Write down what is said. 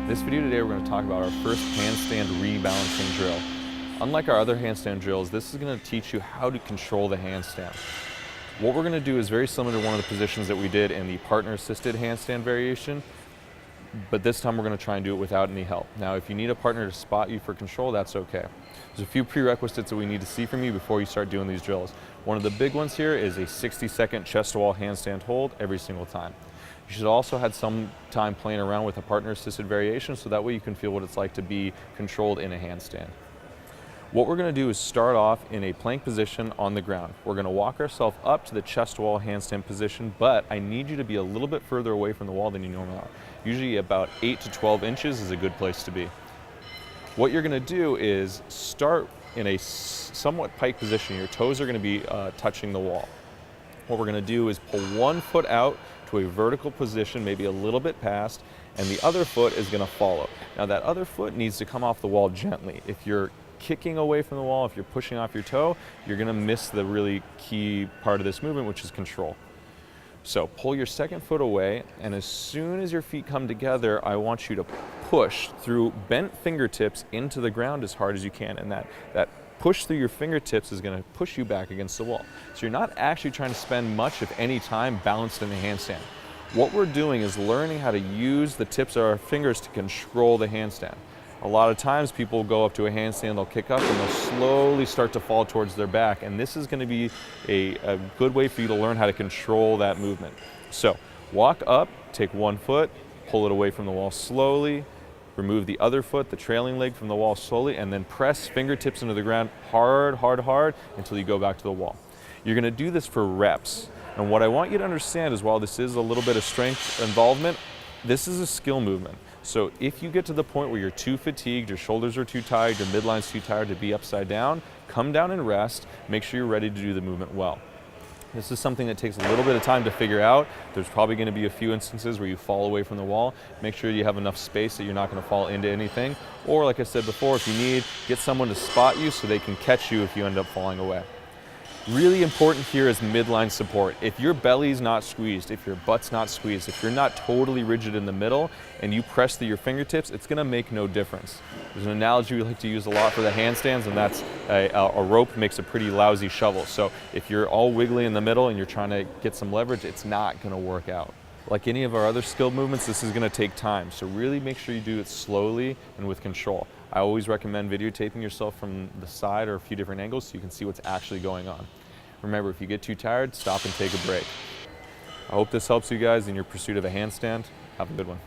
This video today we're going to talk about our first handstand rebalancing drill. Unlike our other handstand drills, this is going to teach you how to control the handstand. What we're going to do is very similar to one of the positions that we did in the partner-assisted handstand variation, but this time we're going to try and do it without any help. Now, if you need a partner to spot you for control, that's okay. There's a few prerequisites that we need to see from you before you start doing these drills. One of the big ones here is a 60-second chest-to-wall handstand hold every single time. You should also have some time playing around with a partner-assisted variation so that way you can feel what it's like to be controlled in a handstand. What we're going to do is start off in a plank position on the ground. We're going to walk ourselves up to the chest-to-wall handstand position, but I need you to be a little bit further away from the wall than you normally are. Usually about 8 to 12 inches is a good place to be. What you're going to do is start in a somewhat pike position. Your toes are going to be touching the wall. What we're going to do is pull one foot out to a vertical position, maybe a little bit past, and the other foot is going to follow. Now that other foot needs to come off the wall gently. If you're kicking away from the wall, if you're pushing off your toe, you're going to miss the really key part of this movement, which is control. So pull your second foot away, and as soon as your feet come together, I want you to push through bent fingertips into the ground as hard as you can, and that push through your fingertips is going to push you back against the wall. So you're not actually trying to spend much, if any, time balanced in the handstand. What we're doing is learning how to use the tips of our fingers to control the handstand. A lot of times people go up to a handstand, they'll kick up, and they'll slowly start to fall towards their back, and this is going to be a good way for you to learn how to control that movement. So walk up, take one foot, pull it away from the wall slowly, remove the other foot, the trailing leg, from the wall slowly, and then press fingertips into the ground hard, hard, hard until you go back to the wall. You're going to do this for reps. And what I want you to understand is while this is a little bit of strength involvement, this is a skill movement. So if you get to the point where you're too fatigued, your shoulders are too tired, your midline's too tired to be upside down, come down and rest. Make sure you're ready to do the movement well. This is something that takes a little bit of time to figure out. There's probably going to be a few instances where you fall away from the wall. Make sure you have enough space that you're not going to fall into anything. Or like I said before, if you need, get someone to spot you so they can catch you if you end up falling away. Really important here is midline support. If your belly's not squeezed, if your butt's not squeezed, if you're not totally rigid in the middle and you press through your fingertips, it's going to make no difference. There's an analogy we like to use a lot for the handstands, and that's a rope makes a pretty lousy shovel. So if you're all wiggly in the middle and you're trying to get some leverage, it's not going to work out. Like any of our other skill movements, this is going to take time. So really make sure you do it slowly and with control. I always recommend videotaping yourself from the side or a few different angles so you can see what's actually going on. Remember, if you get too tired, stop and take a break. I hope this helps you guys in your pursuit of a handstand. Have a good one.